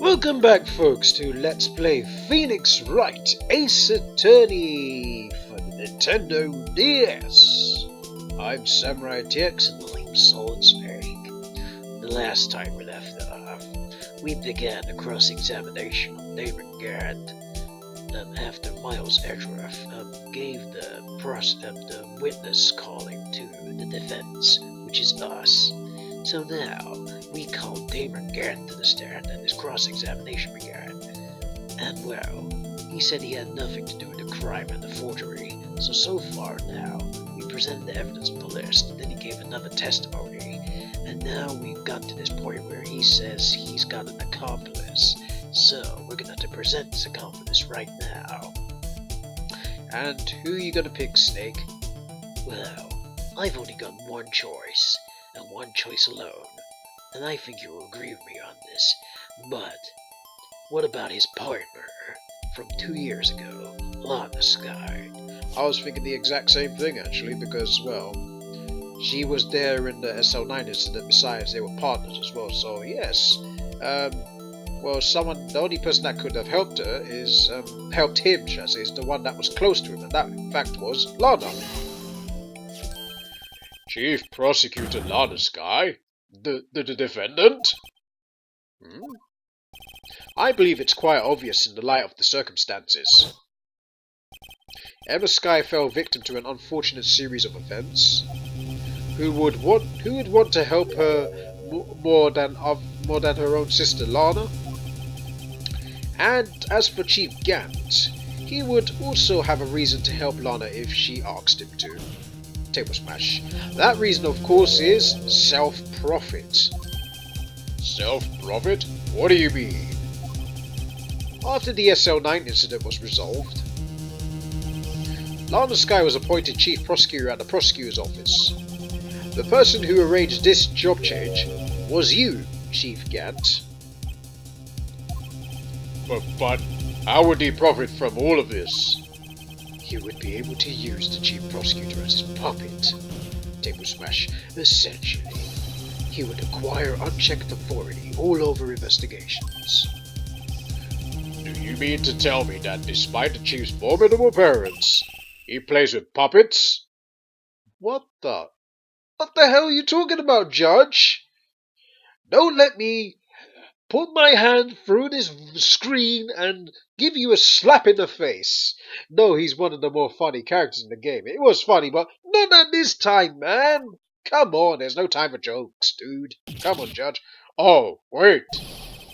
Welcome back, folks, to Let's Play Phoenix Wright Ace Attorney for the Nintendo DS. I'm SamuraiT-X and I'm Solid Snake. The last time we left off, we began a cross-examination of Damon Garrett after Miles Edgeworth gave the witness calling to the defense, which is us. So now, we called Damon Garrett to the stand and his cross-examination began. And well, he said he had nothing to do with the crime and the forgery. So far now, we presented the evidence on the list, and then he gave another testimony. And now we've got to this point where he says he's got an accomplice. So, we're gonna have to present this accomplice right now. And who are you gonna pick, Snake? Well, I've only got one choice. And one choice alone, and I think you will agree with me on this, but what about his partner from 2 years ago, Lana Sky? I was thinking the exact same thing, actually, because, well, she was there in the SL9 incident, besides they were partners as well, so yes. Well, the only person that could have helped her is, helped him, shall I say, is the one that was close to him, and that, in fact, was Lana. Chief Prosecutor Lana Sky? The defendant? I believe it's quite obvious in the light of the circumstances. Emma Sky fell victim to an unfortunate series of events. Who would want to help her more than her own sister Lana? And as for Chief Gant, he would also have a reason to help Lana if she asked him to. Table smash. That reason, of course, is self-profit. Self-profit? What do you mean? After the SL9 incident was resolved, Lana Sky was appointed Chief Prosecutor at the Prosecutor's Office. The person who arranged this job change was you, Chief Gant. But how would he profit from all of this? He would be able to use the Chief Prosecutor as his puppet. Table smash. Essentially, he would acquire unchecked authority all over investigations. Do you mean to tell me that despite the Chief's formidable parents, he plays with puppets? What the hell are you talking about, Judge? Don't let me put my hand through this screen and give you a slap in the face. No, he's one of the more funny characters in the game. It was funny, but not at this time, man. Come on, there's no time for jokes, dude. Come on, Judge. Oh, wait.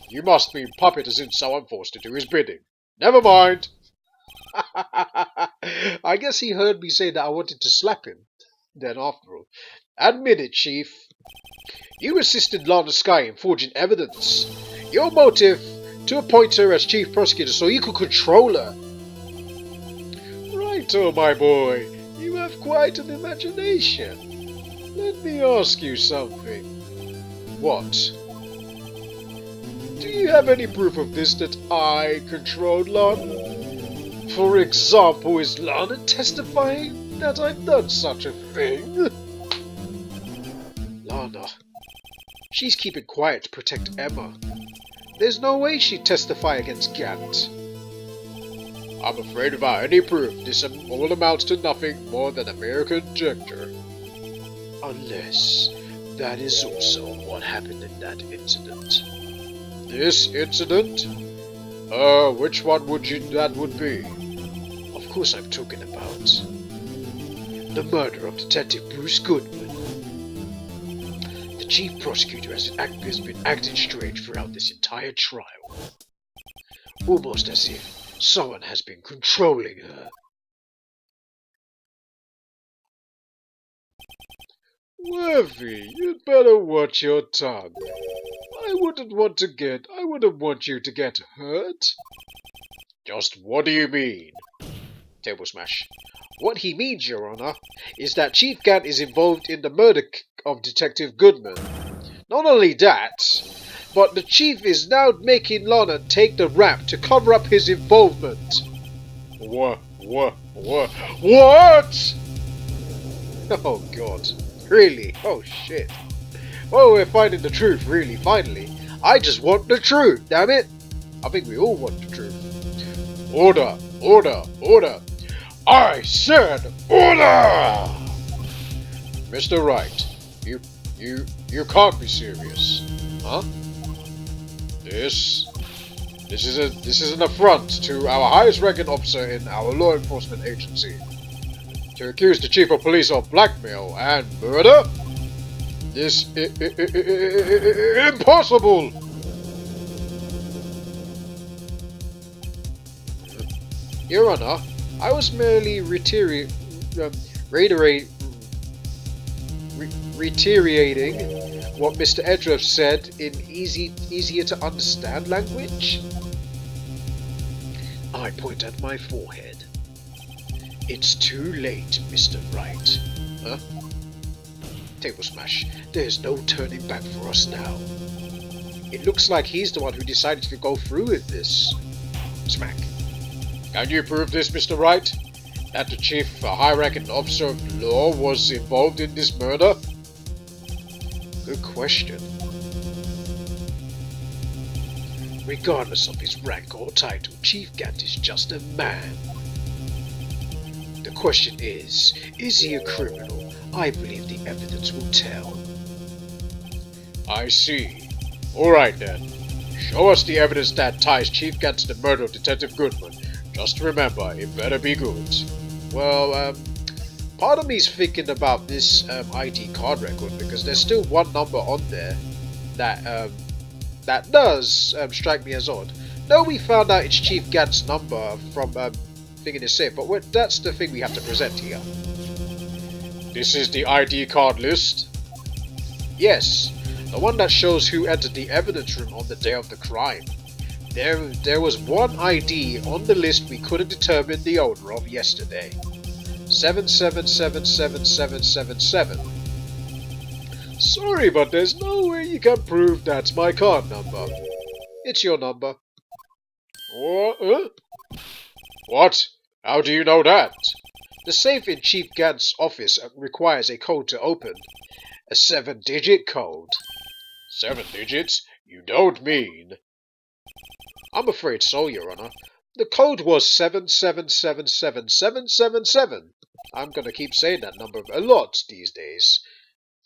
You must mean puppet as in someone forced to do his bidding. Never mind. I guess he heard me say that I wanted to slap him. Then after all. Admit it, Chief. You assisted Lana Sky in forging evidence. Your motive to appoint her as Chief Prosecutor so you could control her. Right, oh my boy, you have quite an imagination. Let me ask you something. What? Do you have any proof of this that I controlled Lana? For example, is Lana testifying that I've done such a thing? Lana. She's keeping quiet to protect Emma. There's no way she'd testify against Gant. I'm afraid without any proof, this all amounts to nothing more than a mere conjecture. Unless that is also what happened in that incident. This incident? Which one that would be? Of course I'm talking about the murder of Detective Bruce Goodman. The Chief Prosecutor has been acting strange throughout this entire trial. Almost as if someone has been controlling her. Worthy, you'd better watch your tongue. I wouldn't want you to get hurt. Just what do you mean? Table smash. What he means, Your Honor, is that Chief Gant is involved in the murder of Detective Goodman. Not only that, but the Chief is now making Lana take the rap to cover up his involvement. What? Oh God, really? Oh shit. Oh, we're finding the truth, really, finally. I just want the truth, damn it. I think we all want the truth. Order! Order! Order! I said order! Mr. Wright, you can't be serious, huh? This is an affront to our highest ranking officer in our law enforcement agency. To accuse the chief of police of blackmail and murder? This impossible! Your Honor, I was merely reiterating what Mr. Edruff said in easier to understand language. I point at my forehead. It's too late, Mr. Wright. Huh? Table smash. There's no turning back for us now. It looks like he's the one who decided to go through with this. Smack. Can you prove this, Mr. Wright? That the chief, a high-ranking officer of the law, was involved in this murder? Good question. Regardless of his rank or title, Chief Gant is just a man. The question is he a criminal? I believe the evidence will tell. I see. Alright then. Show us the evidence that ties Chief Gant to the murder of Detective Goodman. Just remember, it better be good. Well, part of me is thinking about this ID card record because there's still one number on there that does strike me as odd. No, we found out it's Chief Gant's number from thinking it's safe, but that's the thing we have to present here. This is the ID card list? Yes, the one that shows who entered the evidence room on the day of the crime. There was one ID on the list we couldn't determine the owner of yesterday. 77777777. Sorry, but there's no way you can prove that's my card number. It's your number. What? How do you know that? The safe in Chief Gant's office requires a code to open. A 7-digit code. 7 digits? You don't mean... I'm afraid so, Your Honor. The code was 77777777. I'm gonna keep saying that number a lot these days.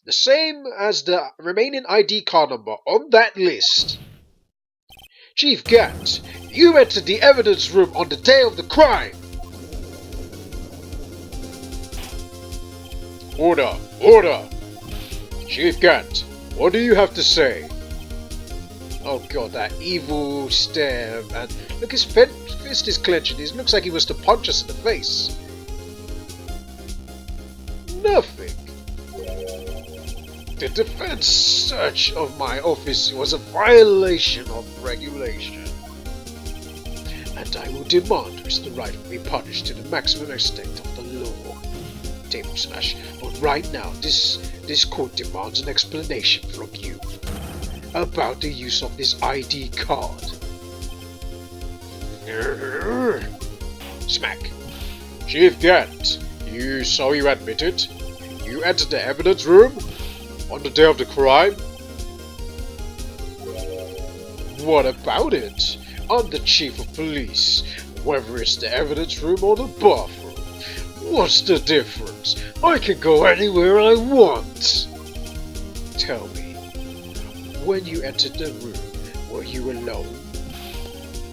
The same as the remaining ID card number on that list. Chief Gant, you entered the evidence room on the day of the crime. Order! Order! Chief Gant, what do you have to say? Oh god, that evil stare, man. Look, his fist is clenching. It looks like he was to punch us in the face. Nothing. The defense search of my office was a violation of regulation. And I will demand Mr. Wright will be punished to the maximum extent of the law. Table smash. But right now, this court demands an explanation from you about the use of this ID card. Smack. Chief Gant, you admit it? You entered the evidence room on the day of the crime? What about it? I'm the chief of police, whether it's the evidence room or the bathroom. What's the difference? I can go anywhere I want. Tell me, when you entered the room, were you alone?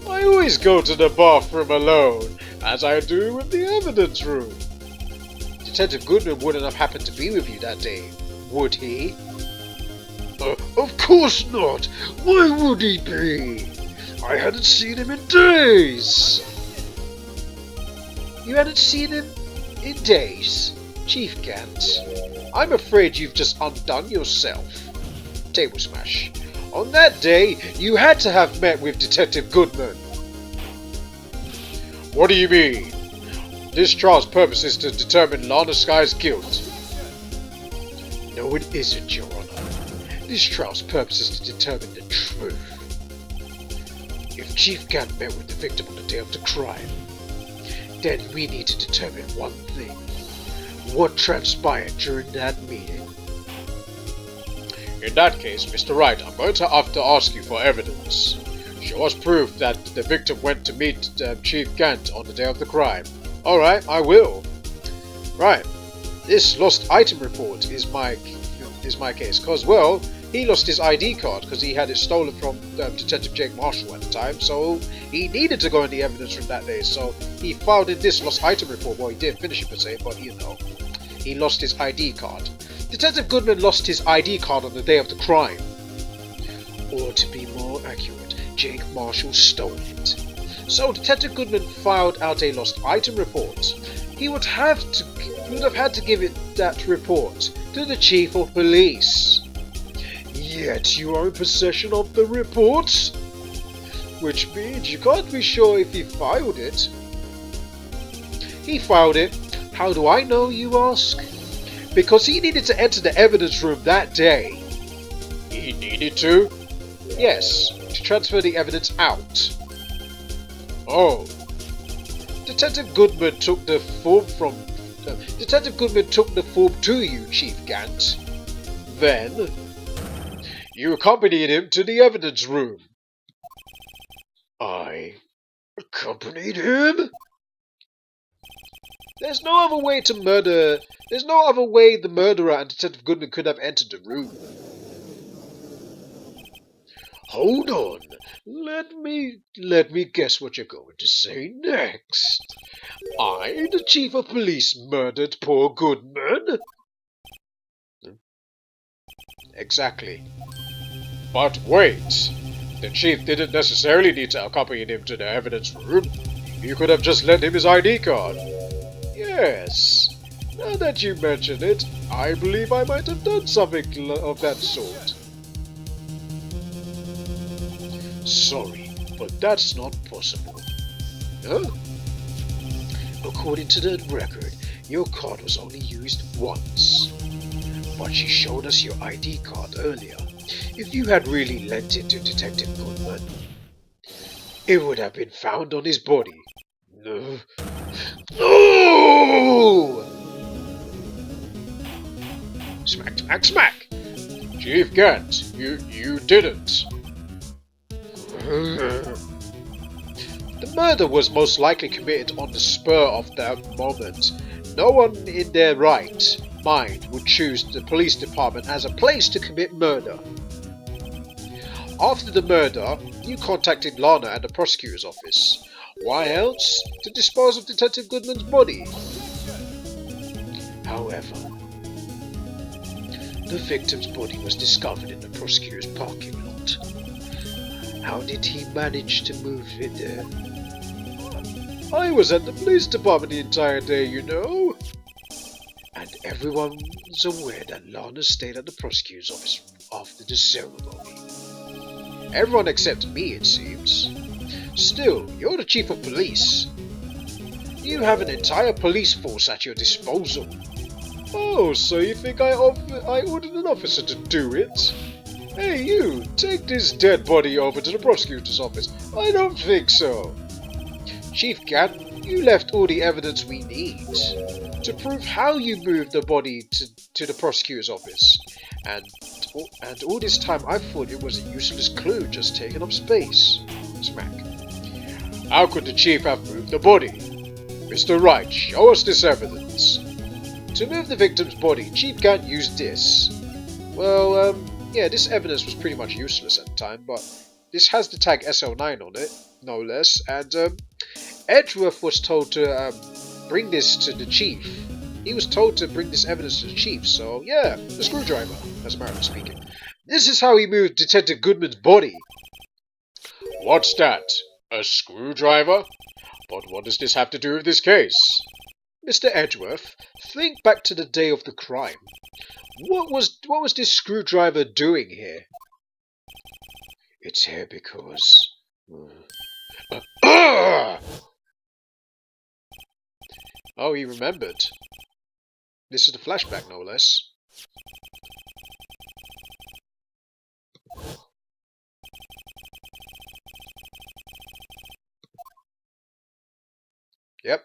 I always go to the bathroom alone, as I do with the evidence room. Detective Goodman wouldn't have happened to be with you that day, would he? Of course not! Why would he be? I hadn't seen him in days! You hadn't seen him in days? Chief Gant, I'm afraid you've just undone yourself. Table smash. On that day, you had to have met with Detective Goodman. What do you mean? This trial's purpose is to determine Lana Sky's guilt. No, it isn't, Your Honor. This trial's purpose is to determine the truth. If Chief Gant met with the victim on the day of the crime, then we need to determine one thing. What transpired during that meeting? In that case, Mr. Wright, I'm going to have to ask you for evidence. Show us proof that the victim went to meet Chief Gant on the day of the crime. Alright, I will. Right. This lost item report is my case, because, well, he lost his ID card because he had it stolen from Detective Jake Marshall at the time, so he needed to go in the evidence room that day, so he filed in this lost item report. Well, he didn't finish it per se, but you know, he lost his ID card. Detective Goodman lost his ID card on the day of the crime. Or to be more accurate, Jake Marshall stole it. So Detective Goodman filed out a lost item report. He would have had to give that report to the Chief of Police. Yet you are in possession of the report, which means you can't be sure if he filed it. He filed it. How do I know, you ask? Because he needed to enter the evidence room that day. He needed to? Yes, to transfer the evidence out. Oh. Detective Goodman took the form to you, Chief Gant. Then you accompanied him to the evidence room. I accompanied him? There's no other way the murderer and Detective Goodman could have entered the room. Hold on. Let me guess what you're going to say next. I, the Chief of Police, murdered poor Goodman? Exactly. But wait. The Chief didn't necessarily need to accompany him to the evidence room. You could have just lent him his ID card. Yes. Now that you mention it, I believe I might have done something of that sort. Sorry, but that's not possible. Huh? According to the record, your card was only used once. But she showed us your ID card earlier. If you had really lent it to Detective Goodman, it would have been found on his body. No. No! Smack, smack, smack! Chief Gant, you didn't. The murder was most likely committed on the spur of that moment. No one in their right mind would choose the police department as a place to commit murder. After the murder, you contacted Lana at the prosecutor's office. Why else? To dispose of Detective Goodman's body. However, the victim's body was discovered in the prosecutor's parking lot. How did he manage to move it there? I was at the police department the entire day, you know. And everyone's aware that Lana stayed at the prosecutor's office after the ceremony. Everyone except me, it seems. Still, you're the Chief of Police. You have an entire police force at your disposal. Oh, so you think I ordered an officer to do it? Hey you, take this dead body over to the prosecutor's office. I don't think so. Chief Gant, you left all the evidence we need to prove how you moved the body to the prosecutor's office. And all this time I thought it was a useless clue just taking up space. Smack. How could the chief have moved the body? Mr. Wright, show us this evidence. To move the victim's body, Chief Gant used this. Well, yeah, this evidence was pretty much useless at the time, but this has the tag SL9 on it, no less, and Edgeworth was told to bring this to the chief. He was told to bring this evidence to the chief, so yeah, the screwdriver, as Marilyn speaking. This is how he moved Detective Goodman's body. What's that? A screwdriver? But what does this have to do with this case? Mr. Edgeworth, think back to the day of the crime. What was this screwdriver doing here? It's here because... Oh, he remembered. This is the flashback, no less. Yep.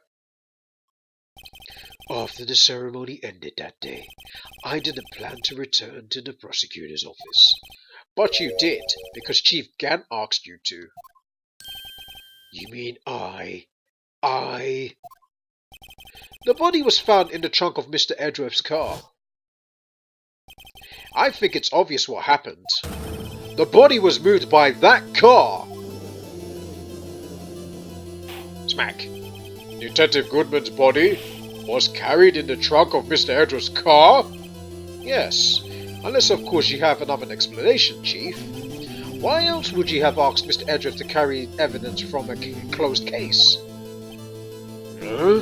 After the ceremony ended that day, I didn't plan to return to the prosecutor's office. But you did, because Chief Gant asked you to. You mean I... The body was found in the trunk of Mr. Edgeworth's car. I think it's obvious what happened. The body was moved by that car! Smack. Detective Goodman's body was carried in the trunk of Mr. Edgeworth's car? Yes, unless of course you have another explanation, Chief. Why else would you have asked Mr. Edgeworth to carry evidence from a closed case? Huh?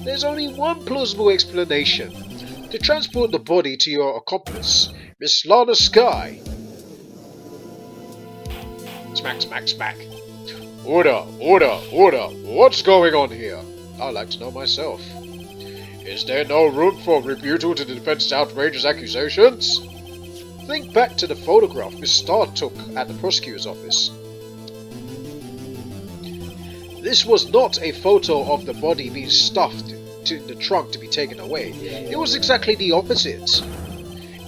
There's only one plausible explanation. To transport the body to your accomplice, Miss Lana Skye. Smack, smack, smack. Order, order, order. What's going on here? I'd like to know myself. Is there no room for rebuttal to the defense's outrageous accusations? Think back to the photograph Miss Starr took at the prosecutor's office. This was not a photo of the body being stuffed to the trunk to be taken away. It was exactly the opposite.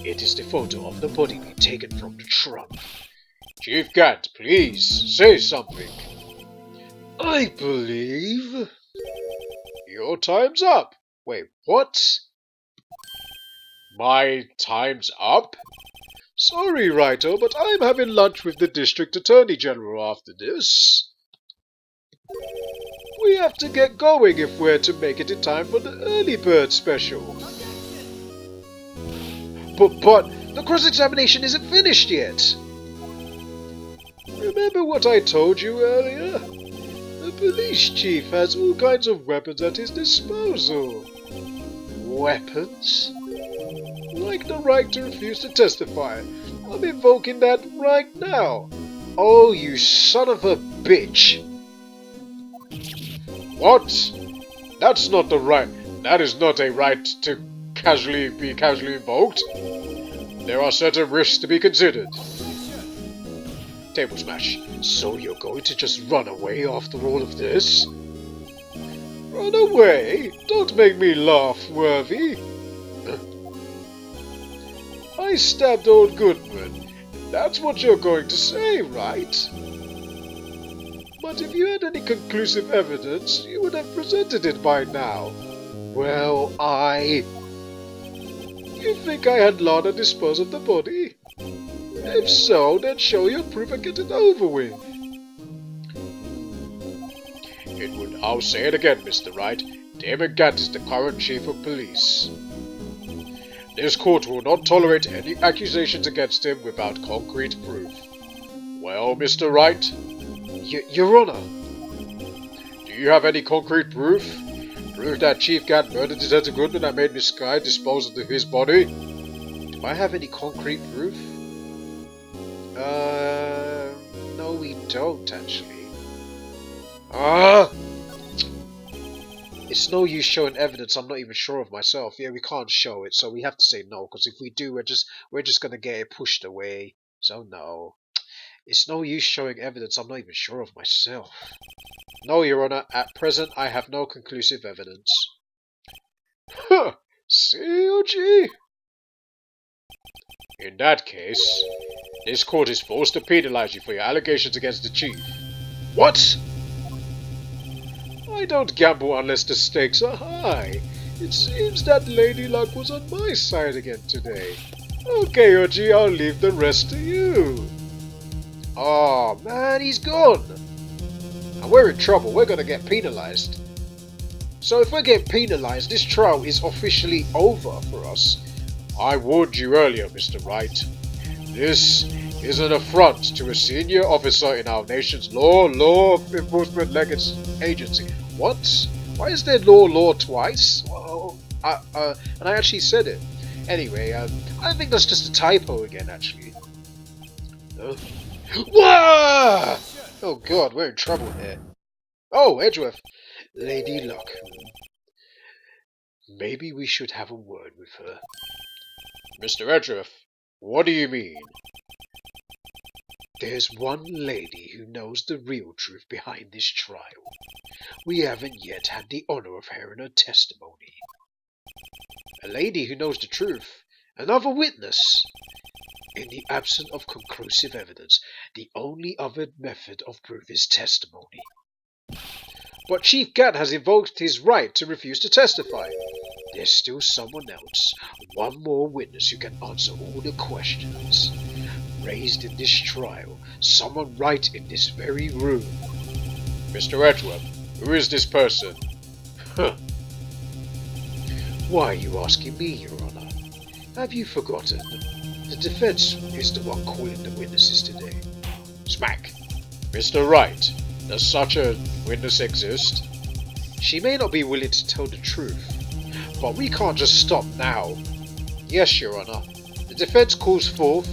It is the photo of the body being taken from the trunk. Chief Gant, please, say something. I believe... Your time's up. Wait, what? My time's up? Sorry, Wrighto, but I'm having lunch with the District Attorney General after this. We have to get going if we're to make it in time for the early bird special. But the cross-examination isn't finished yet. Remember what I told you earlier? The police chief has all kinds of weapons at his disposal. Weapons? Like the right to refuse to testify. I'm invoking that right now. Oh, you son of a bitch. What? That's not the right. That is not a right to be casually invoked. There are certain risks to be considered. Table smash. So you're going to just run away after all of this? Run away? Don't make me laugh, Worthy. I stabbed old Goodman. That's what you're going to say, right? But if you had any conclusive evidence, you would have presented it by now. Well, You think I had Lana dispose of the body? If so, then show your proof and get it over with. I'll say it again, Mr. Wright. David Gant is the current chief of police. This court will not tolerate any accusations against him without concrete proof. Well, Mr. Wright? Your Honor. Do you have any concrete proof? Proof that Chief Gant murdered Detective Goodman and made Miss Skye dispose of his body? Do I have any concrete proof? No we don't, actually. It's no use showing evidence I'm not even sure of myself. Yeah, we can't show it, so we have to say no, because if we do, we're just gonna get it pushed away. So no. It's no use showing evidence I'm not even sure of myself. No, Your Honor, at present I have no conclusive evidence. Huh! COG? In that case, this court is forced to penalize you for your allegations against the chief. What? I don't gamble unless the stakes are high. It seems that Lady Luck was on my side again today. Okay, OG, I'll leave the rest to you. Oh man, he's gone. And we're in trouble. We're gonna get penalized. So if we're getting penalized, this trial is officially over for us. I warned you earlier, Mr. Wright. This is an affront to a senior officer in our nation's law enforcement agency. What? Why is there law twice? Well, and I actually said it. Anyway, I think that's just a typo again, actually. Whoa! Oh god, we're in trouble here. Oh, Edgeworth. Lady Luck. Maybe we should have a word with her. Mr. Edgeworth, what do you mean? There's one lady who knows the real truth behind this trial. We haven't yet had the honor of hearing her testimony. A lady who knows the truth? Another witness? In the absence of conclusive evidence, the only other method of proof is testimony. But Chief Gann has invoked his right to refuse to testify. There's still someone else, one more witness who can answer all the questions raised in this trial, someone right in this very room. Mr. Edgeworth, who is this person? Huh. Why are you asking me, Your Honor? Have you forgotten? The defense is the one calling the witnesses today. Smack. Mr. Wright, does such a witness exist? She may not be willing to tell the truth, but we can't just stop now. Yes, Your Honor. The defense calls forth.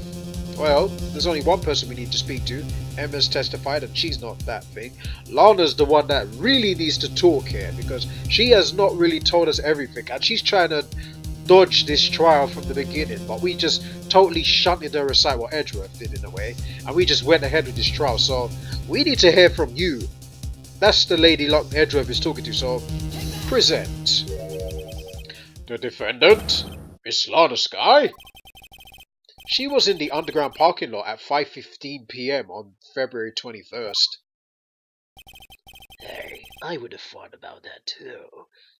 Well, there's only one person we need to speak to. Emma's testified and she's not that thing. Lana's the one that really needs to talk here because she has not really told us everything and she's trying to dodge this trial from the beginning, but we just totally shunted her aside, what Edgeworth did in a way, and we just went ahead with this trial. So we need to hear from you. That's the lady Edgeworth is talking to, so present. The defendant, Miss Lana Skye? She was in the underground parking lot at 5:15 p.m. on February 21st. Hey, I would have thought about that too.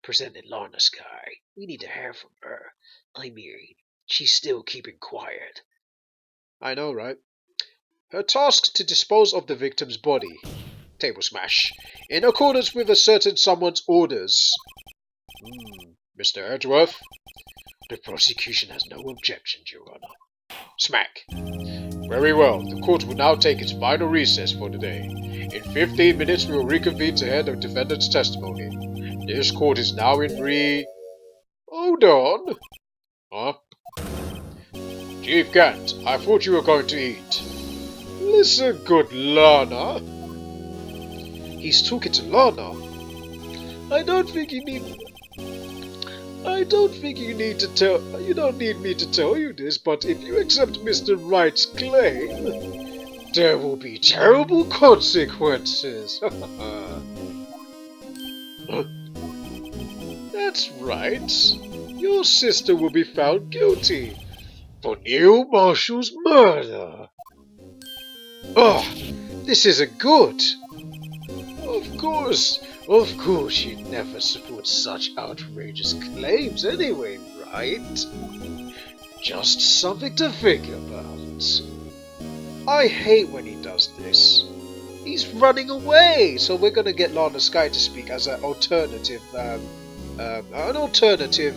Presented Lana Skye. We need to hear from her. I mean, she's still keeping quiet. I know, right? Her task to dispose of the victim's body. Table smash. In accordance with a certain someone's orders. Mr. Edgeworth? The prosecution has no objections, Your Honor. Smack. Very well. The court will now take its final recess for the day. In 15 minutes we will reconvene to hear the defendant's testimony. This court is now in Hold on. Huh? Chief Gant, I thought you were going to eat. Listen, good Lana. He's talking to Lana. I don't think you need to tell. You don't need me to tell you this, but if you accept Mr. Wright's claim, there will be terrible consequences. That's right. Your sister will be found guilty for Neil Marshall's murder. Oh, this isn't good. Of course you'd never support such outrageous claims anyway, right? Just something to think about. I hate when he does this. He's running away, so we're gonna get Lana Skye to speak as an alternative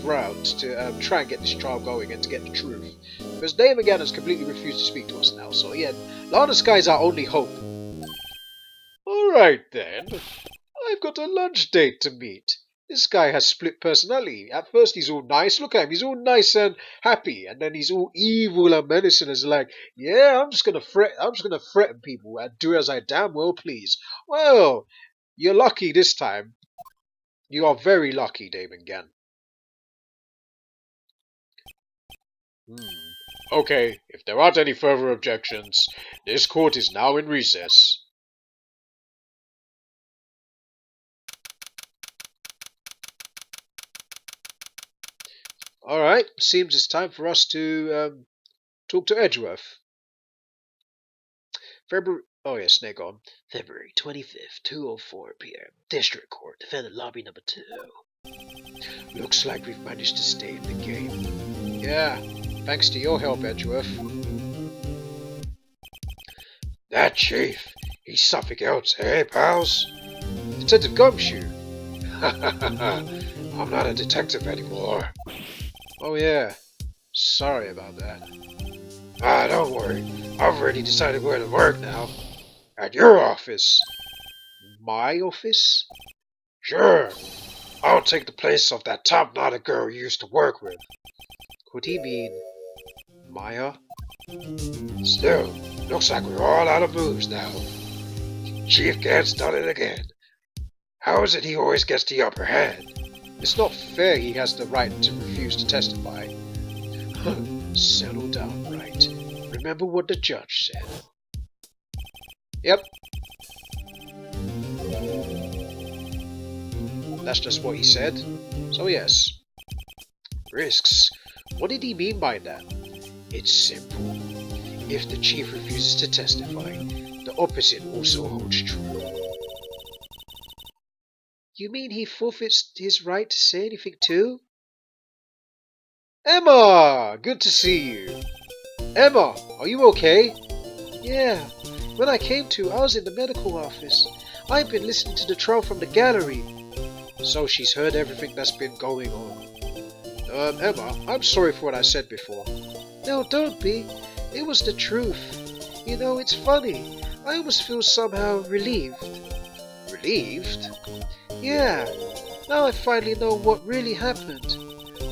round to try and get this trial going and to get the truth. Because David Gann has completely refused to speak to us now, so yeah, Lana Skye is our only hope. Alright then. I've got a lunch date to meet. This guy has split personality. At first he's all nice. Look at him. He's all nice and happy. And then he's all evil and menacing. It's like, yeah, I'm just going to threaten people and do as I damn well please. Well, you're lucky this time. You are very lucky, Damon Gann. Okay, if there aren't any further objections, this court is now in recess. Alright, seems it's time for us to talk to Edgeworth. February 25th, 2:04 p.m. District Court, Defendant Lobby number 2. Looks like we've managed to stay in the game. Yeah, thanks to your help, Edgeworth. That chief, he's something else, eh, pals? Detective Gumshoe. I'm not a detective anymore. Oh yeah, sorry about that. Don't worry. I've already decided where to work now. At your office. My office? Sure. I'll take the place of that top-knotted girl you used to work with. Could he mean Maya? Still, looks like we're all out of moves now. Chief Gant's done it again. How is it he always gets the upper hand? It's not fair he has the right to refuse to testify. Settle down, Wright. Remember what the judge said. Yep. That's just what he said. So yes. Risks. What did he mean by that? It's simple. If the chief refuses to testify, the opposite also holds true. You mean he forfeits his right to say anything too? Emma! Good to see you. Emma, are you okay? Yeah. When I came to, I was in the medical office. I've been listening to the trial from the gallery. So she's heard everything that's been going on. Emma, I'm sorry for what I said before. No, don't be. It was the truth. You know, it's funny. I almost feel somehow relieved. Relieved? Yeah. Now I finally know what really happened.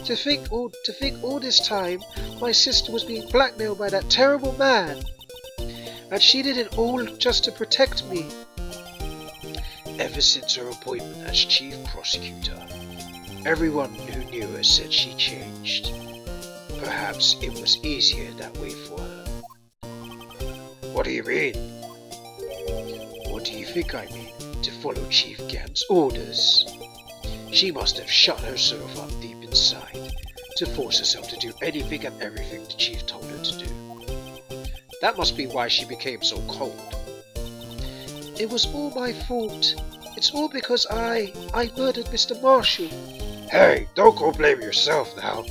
To think all this time, my sister was being blackmailed by that terrible man. And she did it all just to protect me. Ever since her appointment as chief prosecutor, everyone who knew her said she changed. Perhaps it was easier that way for her. What do you mean? What do you think I mean? To follow Chief Gant's orders. She must have shut herself up deep inside to force herself to do anything and everything the chief told her to do. That must be why she became so cold. It was all my fault. It's all because I murdered Mr. Marshall. Hey, don't go blame yourself now.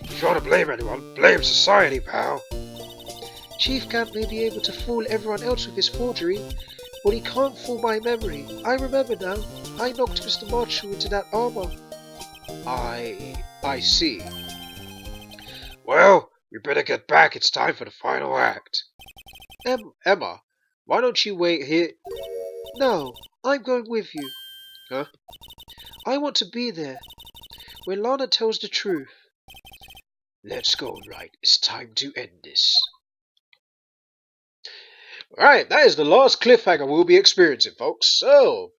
If you want to blame anyone, blame society, pal. Chief Gant may be able to fool everyone else with his forgery, but he can't fool my memory. I remember now. I knocked Mr. Marshall into that armor. I see. Well, we better get back. It's time for the final act. Emma, why don't you wait here? No, I'm going with you. Huh? I want to be there when Lana tells the truth. Let's go, Wright. It's time to end this. Alright, that is the last cliffhanger we'll be experiencing, folks. So,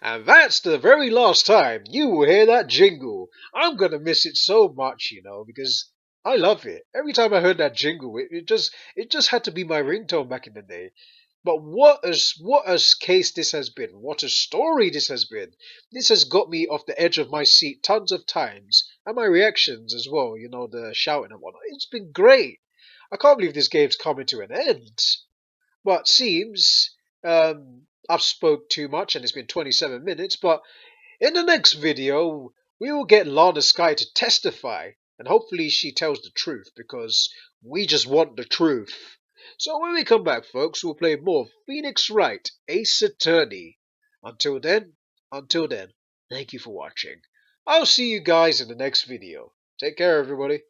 and that's the very last time you will hear that jingle. I'm gonna miss it so much, you know, because I love it. Every time I heard that jingle, it just had to be my ringtone back in the day. But what a case this has been. What a story this has been. This has got me off the edge of my seat tons of times. And my reactions as well, you know, the shouting and whatnot. It's been great. I can't believe this game's coming to an end. But seems I've spoke too much and it's been 27 minutes. But in the next video, we will get Lana Skye to testify. And hopefully she tells the truth because we just want the truth. So when we come back, folks, we'll play more Phoenix Wright, Ace Attorney. Until then, thank you for watching. I'll see you guys in the next video. Take care, everybody.